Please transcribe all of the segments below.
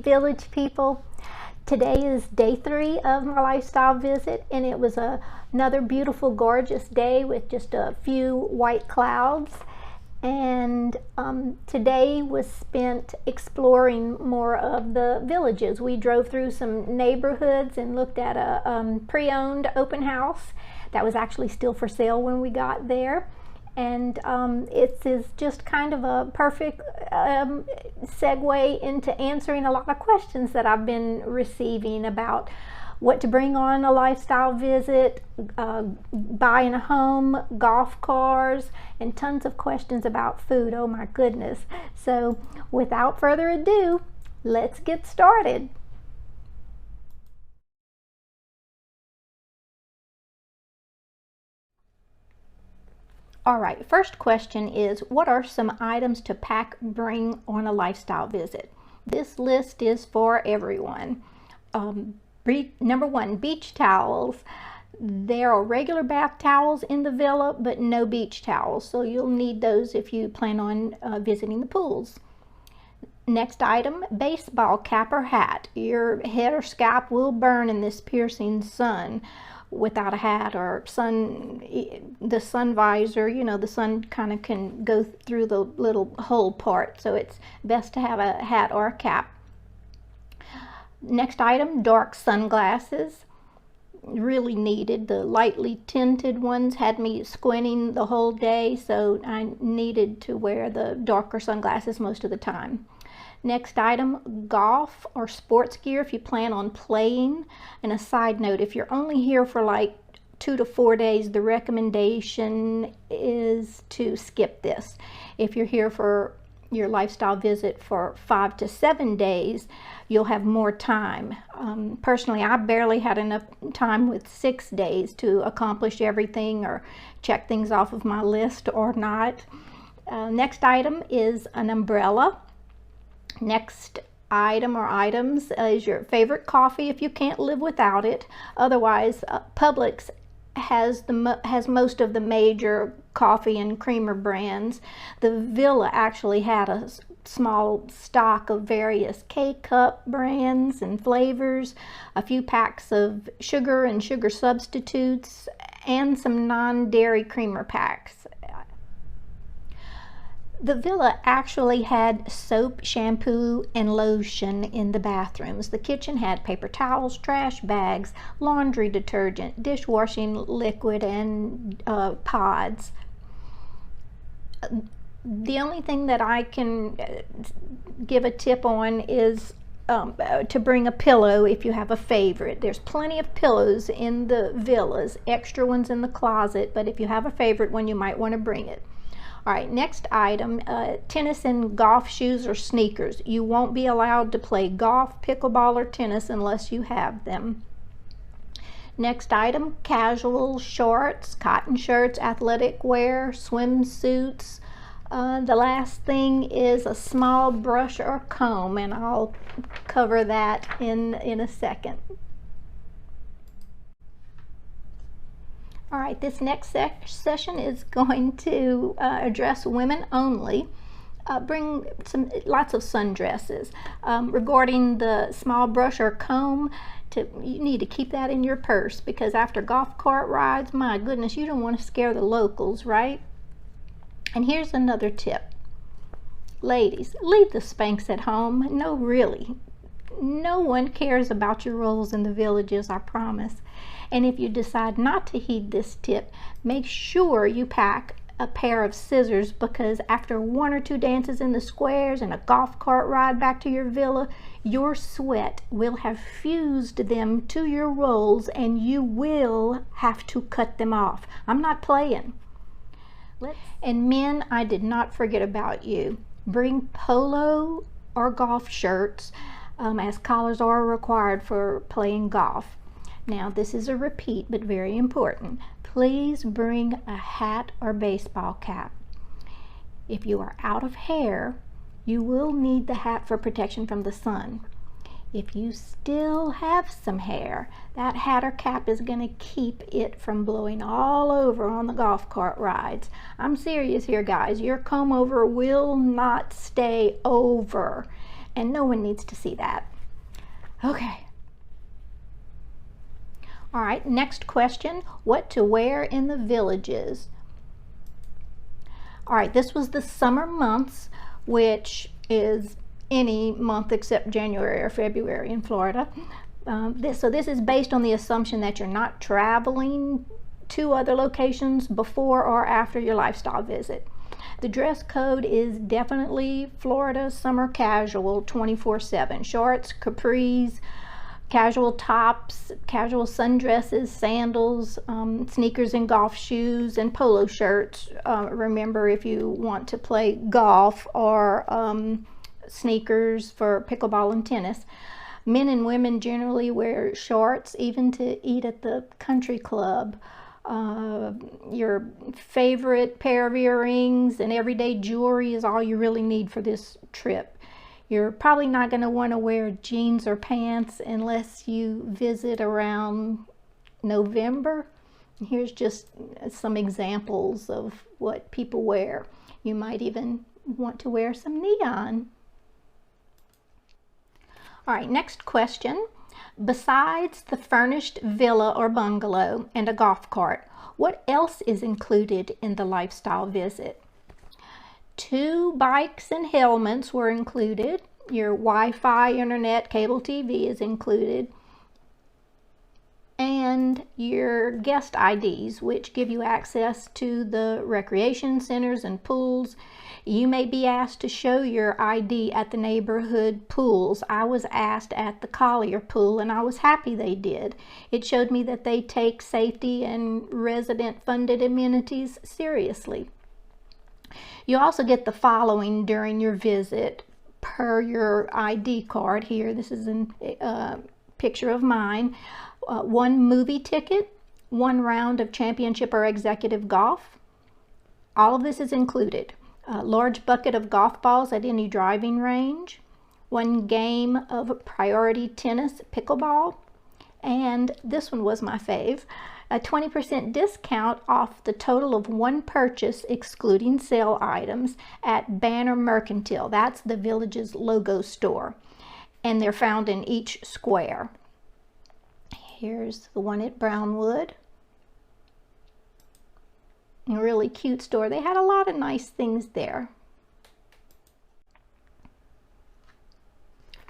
Village people. Today is day 3 of my lifestyle visit, and it was another beautiful, gorgeous day with just a few white clouds. And today was spent exploring more of the villages. We drove through some neighborhoods and looked at a pre-owned open house that was actually still for sale when we got there. And it is just kind of a perfect segue into answering a lot of questions that I've been receiving about what to bring on a lifestyle visit, buying a home, golf cars, and tons of questions about food. Oh my goodness. So without further ado, let's get started. All right, first question is, what are some items to pack, bring on a lifestyle visit? This list is for everyone. Number 1, beach towels. There are regular bath towels in the villa, but no beach towels, so you'll need those if you plan on visiting the pools. Next item, baseball cap or hat. Your head or scalp will burn in this piercing sun without a hat or the sun visor. You know, the sun kind of can go through the little hole part, so it's best to have a hat or a cap. Next item, dark sunglasses. Really needed. The lightly tinted ones had me squinting the whole day, so I needed to wear the darker sunglasses most of the time. Next item, golf or sports gear if you plan on playing. And a side note, if you're only here for like 2 to 4 days, the recommendation is to skip this. If you're here for your lifestyle visit for 5 to 7 days, you'll have more time. Personally, I barely had enough time with 6 days to accomplish everything or check things off of my list or not. Next item is an umbrella. Next item or items is your favorite coffee if you can't live without it. Otherwise, Publix has most of the major coffee and creamer brands. The villa actually had a small stock of various K-Cup brands and flavors, a few packs of sugar and sugar substitutes, and some non-dairy creamer packs. The villa actually had soap, shampoo, and lotion in the bathrooms. The kitchen had paper towels, trash bags, laundry detergent, dishwashing liquid, and pods. The only thing that I can give a tip on is to bring a pillow if you have a favorite. There's plenty of pillows in the villas, extra ones in the closet, but if you have a favorite one, you might want to bring it. All right, next item, tennis and golf shoes or sneakers. You won't be allowed to play golf, pickleball, or tennis unless you have them. Next item, casual shorts, cotton shirts, athletic wear, swimsuits. The last thing is a small brush or comb, and I'll cover that in a second. All right, this next session is going to address women only. Bring lots of sundresses. Regarding the small brush or comb, you need to keep that in your purse, because after golf cart rides, my goodness, you don't want to scare the locals, right? And here's another tip. Ladies, leave the Spanx at home. No, really. No one cares about your roles in the villages, I promise. And if you decide not to heed this tip, make sure you pack a pair of scissors, because after 1 or 2 dances in the squares and a golf cart ride back to your villa, your sweat will have fused them to your rolls and you will have to cut them off. I'm not playing. And men, I did not forget about you. Bring polo or golf shirts, as collars are required for playing golf. Now, this is a repeat, but very important. Please bring a hat or baseball cap. If you are out of hair, you will need the hat for protection from the sun. If you still have some hair, that hat or cap is going to keep it from blowing all over on the golf cart rides. I'm serious here, guys. Your comb over will not stay over, and no one needs to see that. Okay. All right, next question. What to wear in the villages? All right, this was the summer months, which is any month except January or February in Florida. So this is based on the assumption that you're not traveling to other locations before or after your lifestyle visit. The dress code is definitely Florida summer casual 24/7. Shorts, capris, casual tops, casual sundresses, sandals, sneakers and golf shoes, and polo shirts. Remember, if you want to play golf, or sneakers for pickleball and tennis. Men and women generally wear shorts, even to eat at the country club. Your favorite pair of earrings and everyday jewelry is all you really need for this trip. You're probably not going to want to wear jeans or pants unless you visit around November. Here's just some examples of what people wear. You might even want to wear some neon. All right, next question. Besides the furnished villa or bungalow and a golf cart, what else is included in the lifestyle visit? 2 bikes and helmets were included. Your Wi-Fi, internet, cable TV is included. And your guest IDs, which give you access to the recreation centers and pools. You may be asked to show your ID at the neighborhood pools. I was asked at the Collier pool, and I was happy they did. It showed me that they take safety and resident-funded amenities seriously. You also get the following during your visit per your ID card here. This is a picture of mine. 1 movie ticket, 1 round of championship or executive golf. All of this is included. A large bucket of golf balls at any driving range, 1 game of priority tennis pickleball, and this one was my fave, a 20% discount off the total of 1 purchase excluding sale items at Banner Mercantile. That's the village's logo store, and they're found in each square. Here's the one at Brownwood. A really cute store. They had a lot of nice things there.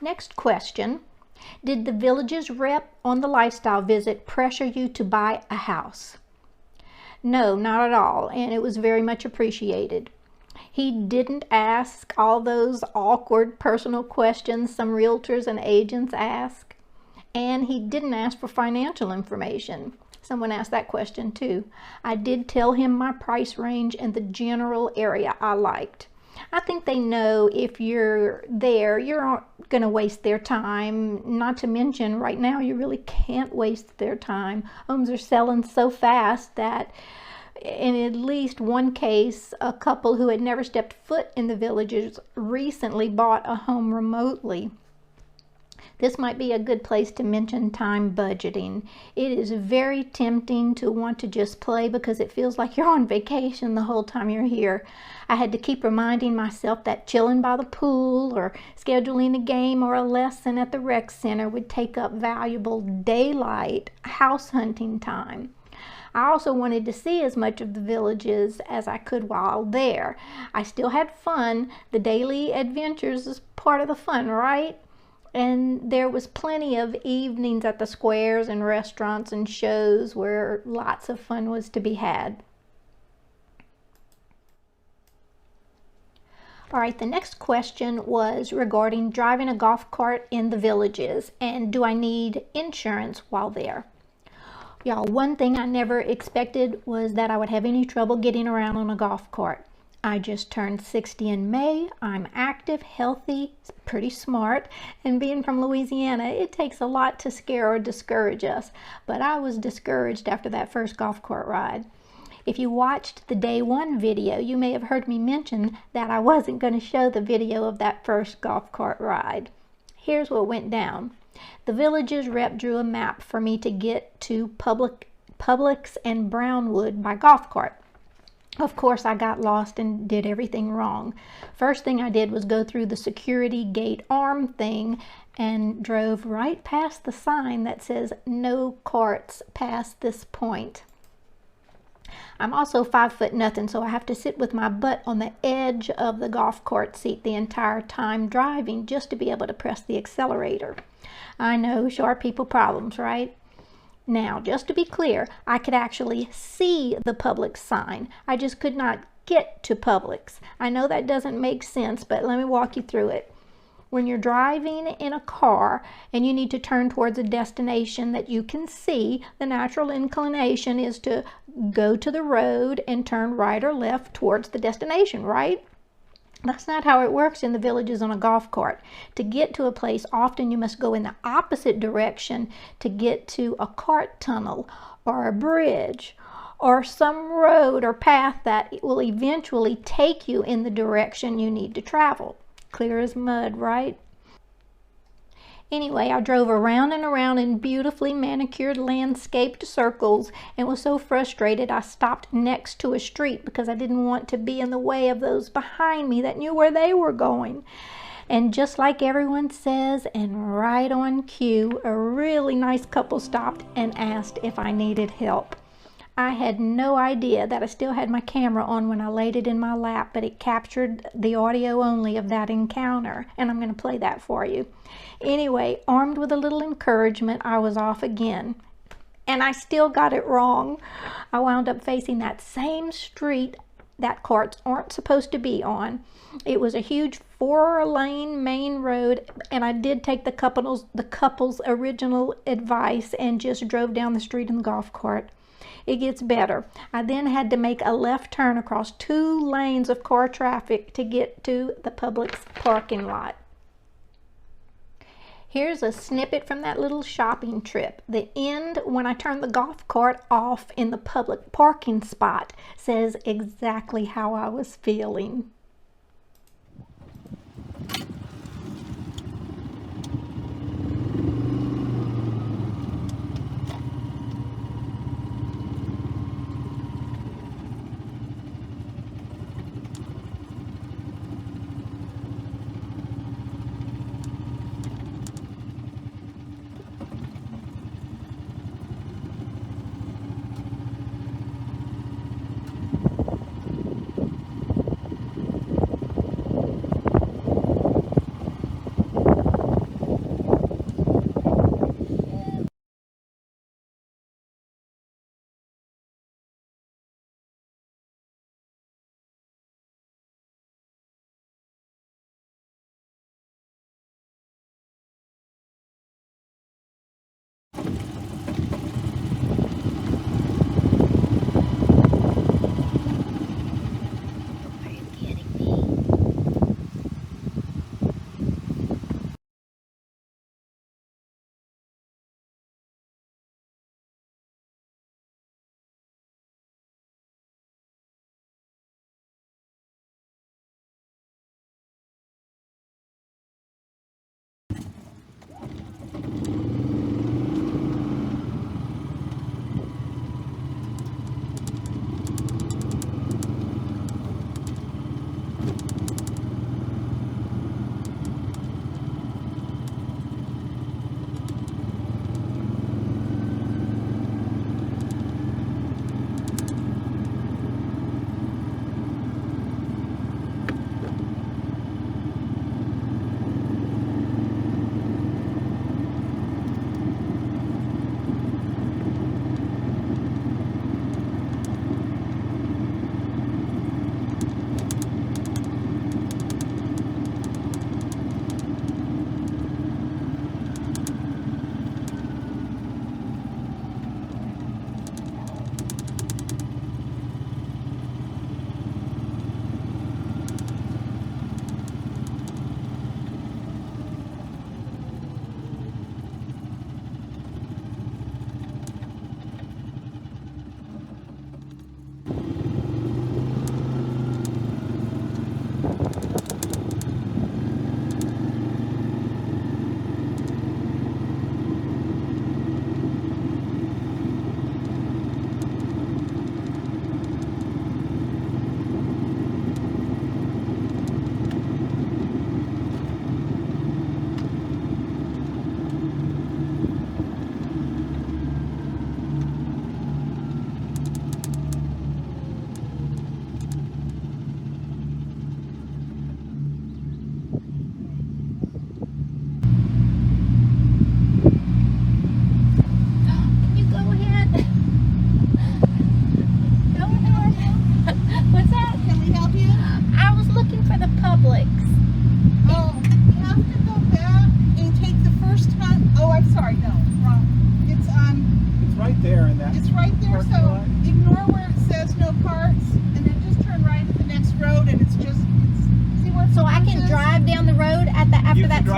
Next question. Did the village's rep on the lifestyle visit pressure you to buy a house? No, not at all, and it was very much appreciated. He didn't ask all those awkward personal questions some realtors and agents ask, and he didn't ask for financial information. Someone asked that question too. I did tell him my price range and the general area I liked. I think they know if you're there, you're not going to waste their time. Not to mention, right now, you really can't waste their time. Homes are selling so fast that in at least one case, a couple who had never stepped foot in the villages recently bought a home remotely. This might be a good place to mention time budgeting. It is very tempting to want to just play because it feels like you're on vacation the whole time you're here. I had to keep reminding myself that chilling by the pool or scheduling a game or a lesson at the rec center would take up valuable daylight house hunting time. I also wanted to see as much of the villages as I could while there. I still had fun. The daily adventures is part of the fun, right? And there was plenty of evenings at the squares and restaurants and shows where lots of fun was to be had. All right, the next question was regarding driving a golf cart in the villages and do I need insurance while there? Y'all, one thing I never expected was that I would have any trouble getting around on a golf cart. I just turned 60 in May. I'm active, healthy, pretty smart, and being from Louisiana, it takes a lot to scare or discourage us, but I was discouraged after that first golf cart ride. If you watched the day 1 video, you may have heard me mention that I wasn't going to show the video of that first golf cart ride. Here's what went down. The village's rep drew a map for me to get to Publix and Brownwood by golf cart. Of course, I got lost and did everything wrong. First thing I did was go through the security gate arm thing and drove right past the sign that says no carts past this point. I'm also 5 foot nothing, so I have to sit with my butt on the edge of the golf cart seat the entire time driving just to be able to press the accelerator. I know, short people problems, right? Now, just to be clear, I could actually see the Publix sign. I just could not get to Publix. I know that doesn't make sense, but let me walk you through it. When you're driving in a car and you need to turn towards a destination that you can see, the natural inclination is to go to the road and turn right or left towards the destination, right? That's not how it works in the villages on a golf cart. To get to a place, often you must go in the opposite direction to get to a cart tunnel or a bridge or some road or path that will eventually take you in the direction you need to travel. Clear as mud, right? Anyway, I drove around and around in beautifully manicured landscaped circles and was so frustrated I stopped next to a street because I didn't want to be in the way of those behind me that knew where they were going. And just like everyone says, and right on cue, a really nice couple stopped and asked if I needed help. I had no idea that I still had my camera on when I laid it in my lap, but it captured the audio only of that encounter, and I'm going to play that for you. Anyway, armed with a little encouragement, I was off again, and I still got it wrong. I wound up facing that same street that carts aren't supposed to be on. It was a huge 4-lane main road, and I did take the couple's original advice and just drove down the street in the golf cart. It gets better. I then had to make a left turn across 2 lanes of car traffic to get to the Publix parking lot. Here's a snippet from that little shopping trip. The end, when I turned the golf cart off in the public parking spot, says exactly how I was feeling.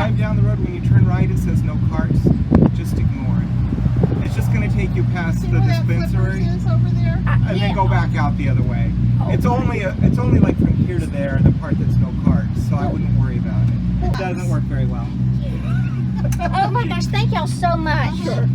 drive down the road, when you turn right, it says no carts. Just ignore it. It's just going to take you past the dispensary over there? and then go back out the other way. Oh. It's only like from here to there, the part that's no carts, so I wouldn't worry about it. It doesn't work very well. Oh my gosh, thank y'all so much. Sure.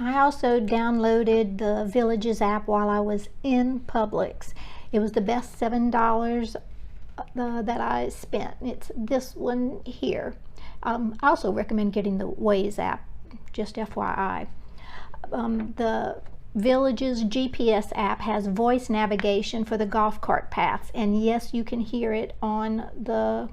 I also downloaded the Villages app while I was in Publix. It was the best $7 that I spent. It's this one here. I also recommend getting the Waze app, just FYI. The Villages GPS app has voice navigation for the golf cart paths, and yes, you can hear it on the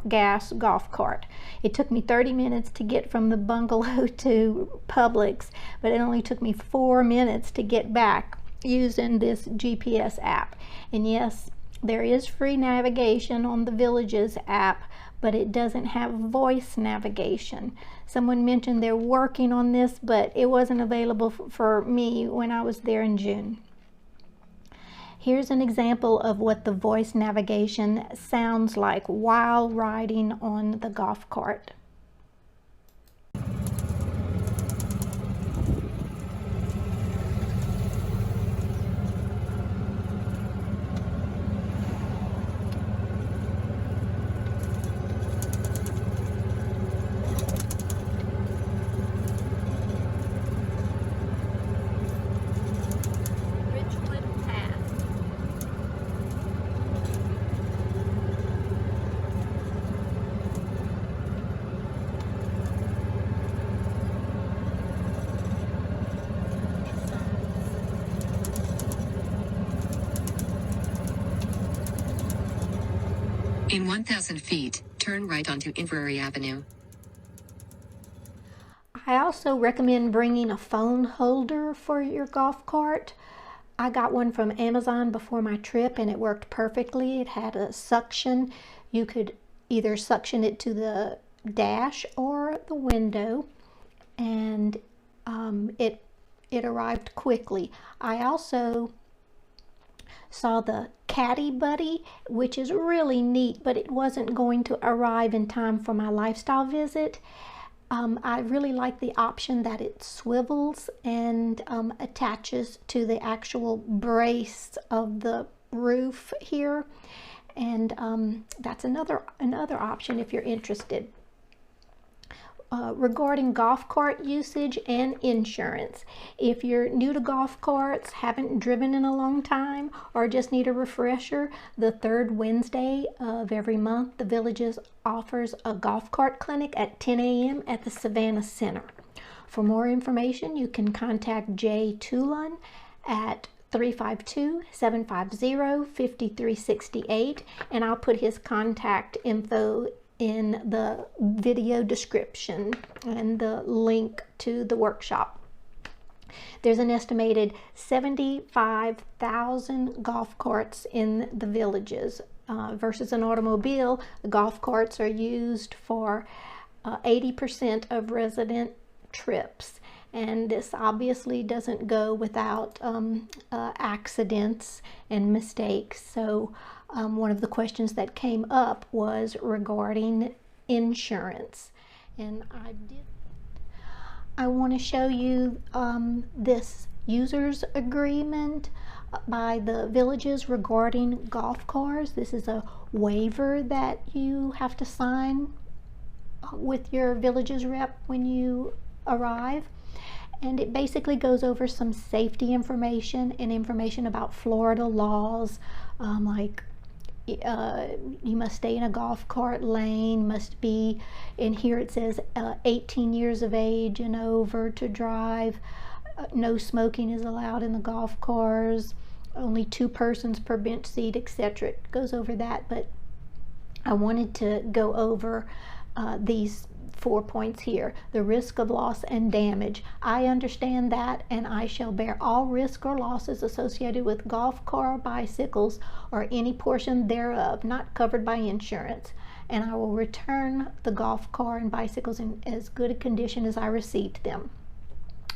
gas golf cart. It took me 30 minutes to get from the bungalow to Publix, but it only took me 4 minutes to get back using this GPS app. And yes, there is free navigation on the Villages app, but it doesn't have voice navigation. Someone mentioned they're working on this, but it wasn't available for me when I was there in June. Here's an example of what the voice navigation sounds like while riding on the golf cart. In 1,000 feet, turn right onto Inverary Avenue. I also recommend bringing a phone holder for your golf cart. I got one from Amazon before my trip and it worked perfectly. It had a suction. You could either suction it to the dash or the window, and it arrived quickly. I also saw the Caddie Buddy, which is really neat, but it wasn't going to arrive in time for my lifestyle visit. I really like the option that it swivels and attaches to the actual brace of the roof here, and that's another option if you're interested. Regarding golf cart usage and insurance, if you're new to golf carts, haven't driven in a long time, or just need a refresher, the third Wednesday of every month, the Villages offers a golf cart clinic at 10 a.m. at the Savannah Center. For more information, you can contact Jay Tulun at 352-750-5368, and I'll put his contact info in the video description and the link to the workshop. There's an estimated 75,000 golf carts in the villages. Versus an automobile, the golf carts are used for 80% of resident trips. And this obviously doesn't go without accidents and mistakes. So one of the questions that came up was regarding insurance. And I want to show you this user's agreement by the villages regarding golf cars. This is a waiver that you have to sign with your villages rep when you arrive. And it basically goes over some safety information and information about Florida laws, like you must stay in a golf cart lane, must be, in here it says 18 years of age and over to drive, no smoking is allowed in the golf cars, only 2 persons per bench seat, etc. It goes over that, but I wanted to go over these 4 points here. The risk of loss and damage. I understand that, and I shall bear all risk or losses associated with golf car, bicycles, or any portion thereof not covered by insurance, and I will return the golf car and bicycles in as good a condition as I received them.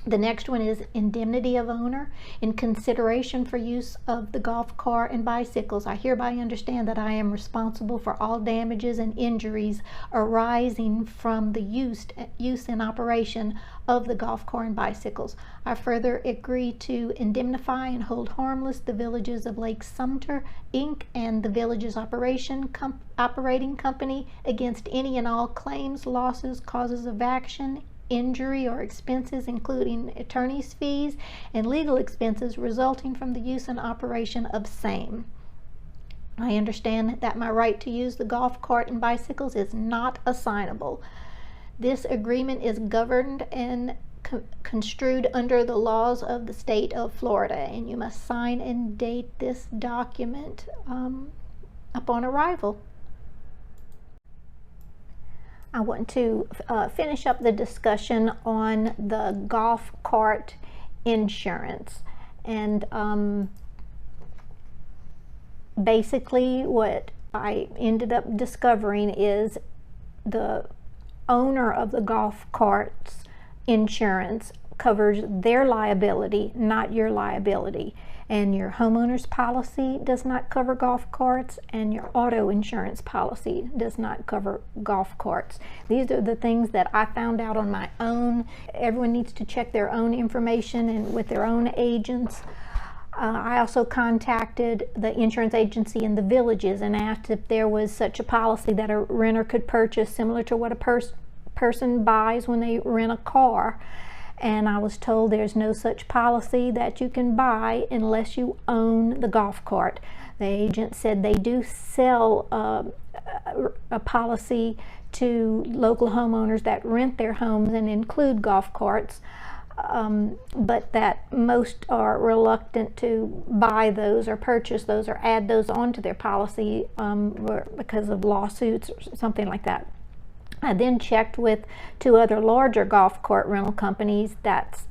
The next one is indemnity of owner. In consideration for use of the golf car and bicycles, I hereby understand that I am responsible for all damages and injuries arising from the use and operation of the golf car and bicycles. I further agree to indemnify and hold harmless the villages of Lake Sumter, Inc. and the village's operating company against any and all claims, losses, causes of action, injury, or expenses, including attorney's fees and legal expenses resulting from the use and operation of same. I understand that my right to use the golf cart and bicycles is not assignable. This agreement is governed and construed under the laws of the state of Florida, and you must sign and date this document upon arrival. I want to finish up the discussion on the golf cart insurance, and basically what I ended up discovering is the owner of the golf cart's insurance covers their liability, not your liability. And your homeowner's policy does not cover golf carts, and your auto insurance policy does not cover golf carts. These are the things that I found out on my own. Everyone needs to check their own information and with their own agents. I also contacted the insurance agency in the villages and asked if there was such a policy that a renter could purchase, similar to what a person buys when they rent a car. And I was told there's no such policy that you can buy unless you own the golf cart. The agent said they do sell a policy to local homeowners that rent their homes and include golf carts, but that most are reluctant to buy those or purchase those or add those onto their policy because of lawsuits or something like that. I then checked with 2 other larger golf cart rental companies that's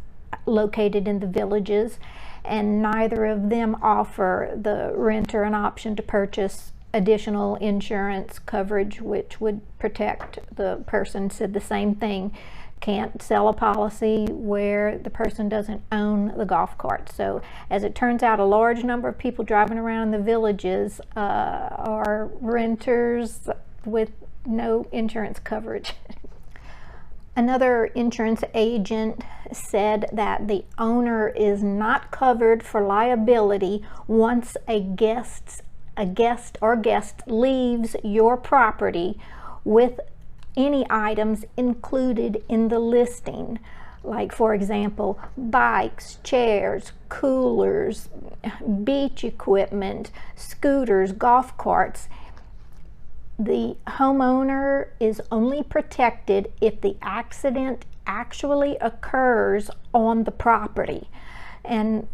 located in the villages, and neither of them offer the renter an option to purchase additional insurance coverage which would protect the person. Said the same thing. Can't sell a policy where the person doesn't own the golf cart. So as it turns out, a large number of people driving around in the villages are renters with no insurance coverage. Another insurance agent said that the owner is not covered for liability once a guest leaves your property with any items included in the listing, like, for example, bikes, chairs, coolers, beach equipment, scooters, golf carts. The homeowner is only protected if the accident actually occurs on the property. And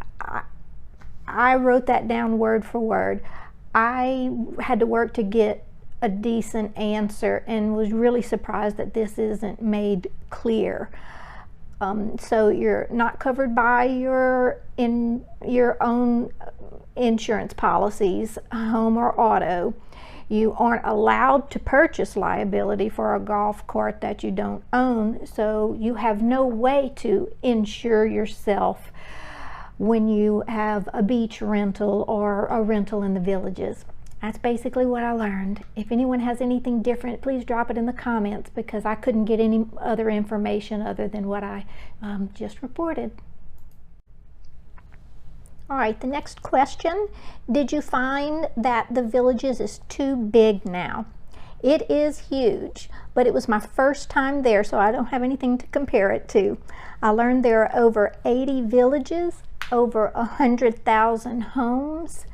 I wrote that down word for word. I had to work to get a decent answer and was really surprised that this isn't made clear. So you're not covered by your own insurance policies, home or auto. You aren't allowed to purchase liability for a golf cart that you don't own, so you have no way to insure yourself when you have a beach rental or a rental in the villages. That's basically what I learned. If anyone has anything different, please drop it in the comments, because I couldn't get any other information other than what I just reported. All right, the next question. Did you find that the villages is too big now? It is huge, but it was my first time there, so I don't have anything to compare it to. I learned there are over 80 villages, over 100,000 homes.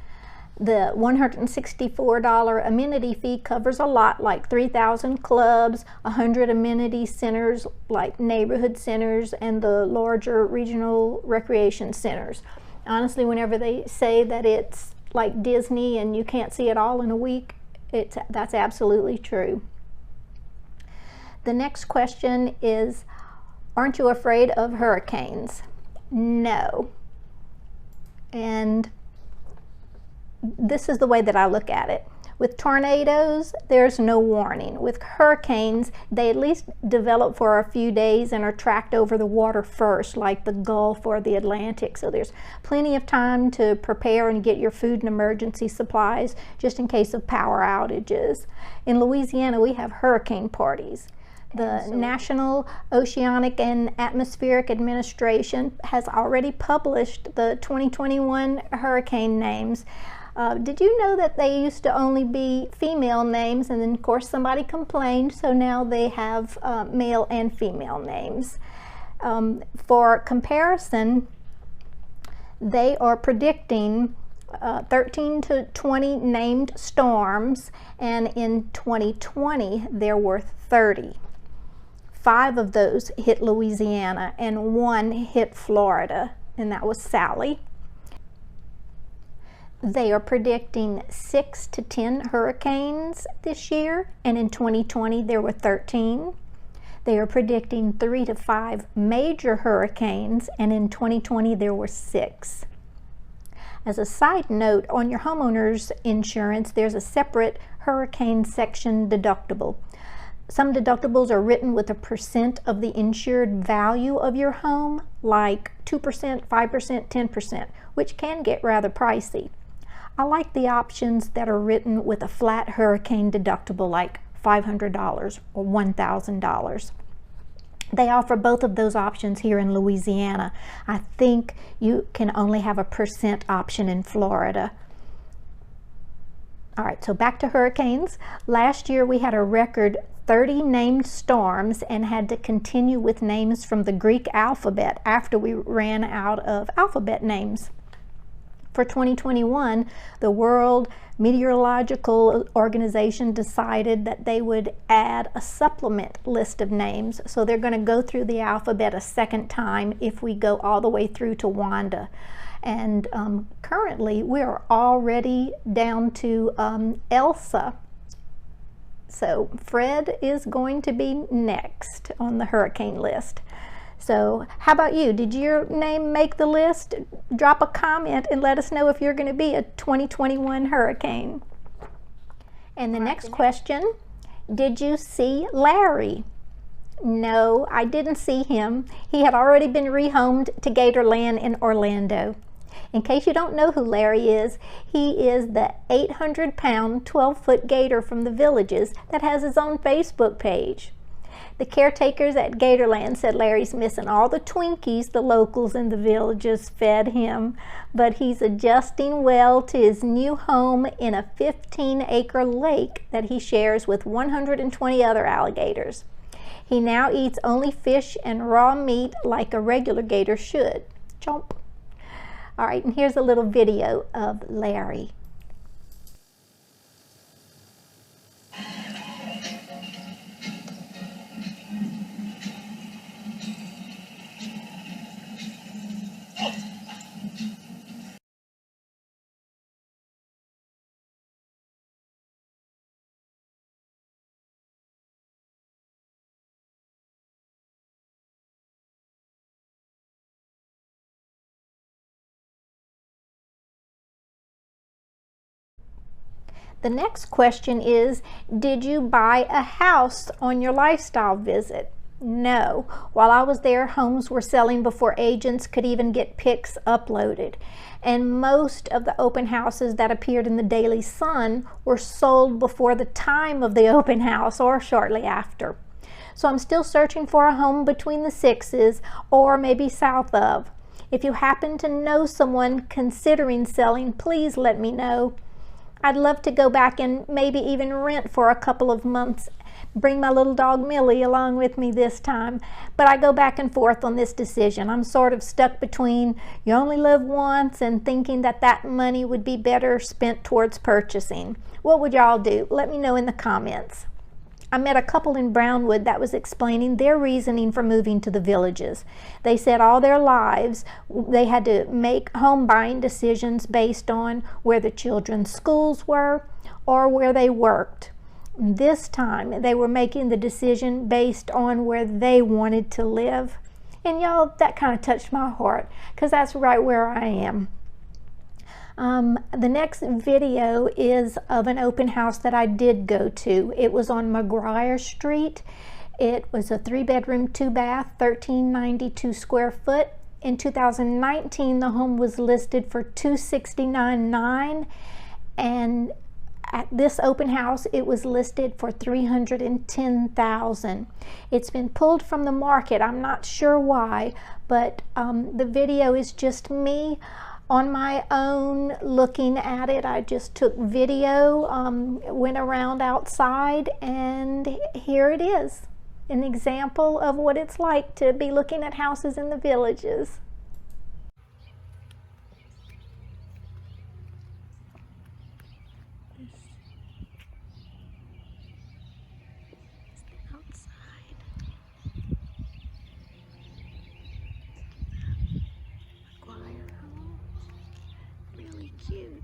The $164 amenity fee covers a lot, like 3,000 clubs, 100 amenity centers like neighborhood centers, and the larger regional recreation centers. Honestly, whenever they say that it's like Disney and you can't see it all in a week, that's absolutely true. The next question is, aren't you afraid of hurricanes? No. And this is the way that I look at it. With tornadoes, there's no warning. With hurricanes, they at least develop for a few days and are tracked over the water first, like the Gulf or the Atlantic. So there's plenty of time to prepare and get your food and emergency supplies just in case of power outages. In Louisiana, we have hurricane parties. The National Oceanic and Atmospheric Administration has already published the 2021 hurricane names. Did you know that they used to only be female names, and then of course somebody complained, so now they have male and female names. For comparison, they are predicting 13 to 20 named storms, and in 2020 there were 30. 5 of those hit Louisiana and 1 hit Florida, and that was Sally. They are predicting 6 to 10 hurricanes this year, and in 2020 there were 13. They are predicting 3 to 5 major hurricanes, and in 2020 there were 6. As a side note, on your homeowner's insurance, there's a separate hurricane section deductible. Some deductibles are written with a percent of the insured value of your home, like 2%, 5%, 10%, which can get rather pricey. I like the options that are written with a flat hurricane deductible, like $500 or $1,000. They offer both of those options here in Louisiana. I think you can only have a percent option in Florida. All right, so back to hurricanes. Last year we had a record 30 named storms and had to continue with names from the Greek alphabet after we ran out of alphabet names. For 2021, the World Meteorological Organization decided that they would add a supplement list of names. So they're going to go through the alphabet a second time if we go all the way through to Wanda. And currently, we are already down to Elsa. So Fred is going to be next on the hurricane list. So how about you? Did your name make the list? Drop a comment and let us know if you're going to be a 2021 hurricane. And the next question, did you see Larry? No, I didn't see him. He had already been rehomed to Gatorland in Orlando. In case you don't know who Larry is, he is the 800-pound, 12-foot gator from the villages that has his own Facebook page. The caretakers at Gatorland said Larry's missing all the Twinkies the locals in the villages fed him, but he's adjusting well to his new home in a 15-acre lake that he shares with 120 other alligators. He now eats only fish and raw meat like a regular gator should. Chomp. All right, and here's a little video of Larry. The next question is, did you buy a house on your lifestyle visit? No. While I was there, homes were selling before agents could even get pics uploaded. And most of the open houses that appeared in the Daily Sun were sold before the time of the open house or shortly after. So I'm still searching for a home between the sixes or maybe south of. If you happen to know someone considering selling, please let me know. I'd love to go back and maybe even rent for a couple of months. Bring my little dog Millie along with me this time. But I go back and forth on this decision. I'm sort of stuck between you only live once and thinking that that money would be better spent towards purchasing. What would y'all do? Let me know in the comments. I met a couple in Brownwood that was explaining their reasoning for moving to the villages. They said all their lives they had to make home buying decisions based on where the children's schools were or where they worked. This time they were making the decision based on where they wanted to live. And y'all, that kind of touched my heart because that's right where I am. The next video is of an open house that I did go to. It was on McGuire Street. It was a 3-bedroom, 2-bath, 1392 square foot. In 2019, the home was listed for $269,900, and at this open house, it was listed for $310,000. It's been pulled from the market. I'm not sure why, but the video is just me on my own looking at it. I just took video, went around outside, and here it is, an example of what it's like to be looking at houses in the villages. Cute.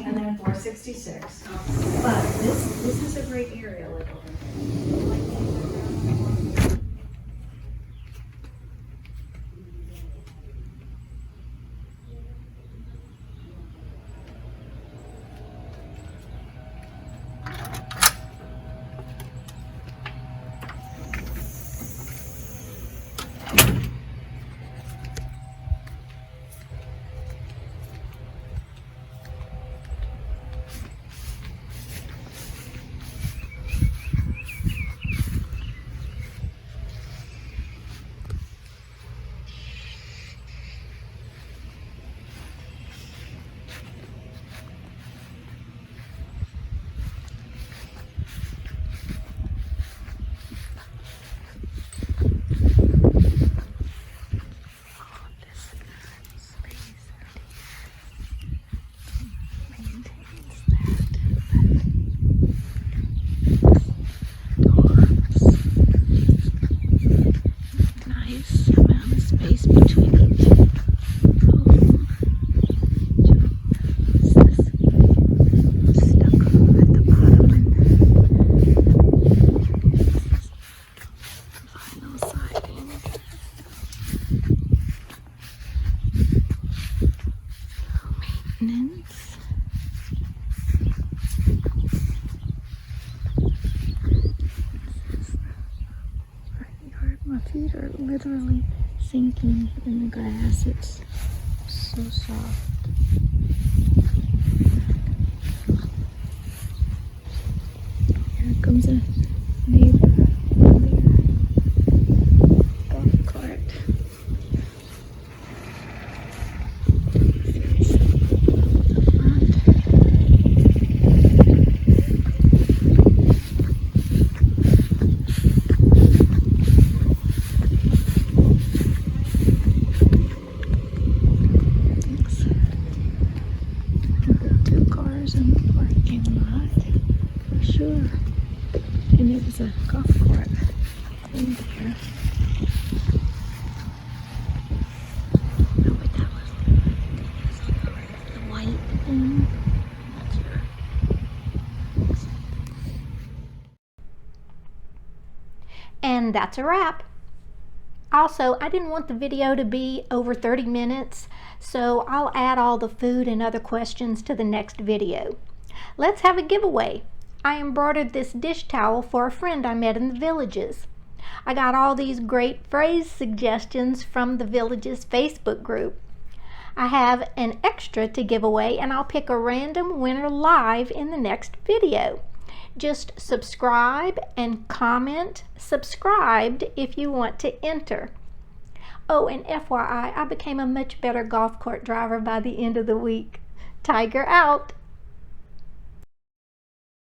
And then 466. But this is a great area. Like feet are literally sinking in the grass. It's so soft. Here comes a neighbor with their golf cart. Two cars in the parking lot for sure. And it was a golf cart in there. Oh, but that was the white thing. Not sure. And that's a wrap. Also, I didn't want the video to be over 30 minutes, so I'll add all the food and other questions to the next video. Let's have a giveaway. I embroidered this dish towel for a friend I met in the Villages. I got all these great phrase suggestions from the Villages Facebook group. I have an extra to give away, and I'll pick a random winner live in the next video. Just subscribe and comment subscribed if you want to enter. Oh, and FYI, I became a much better golf cart driver by the end of the week. Tiger out.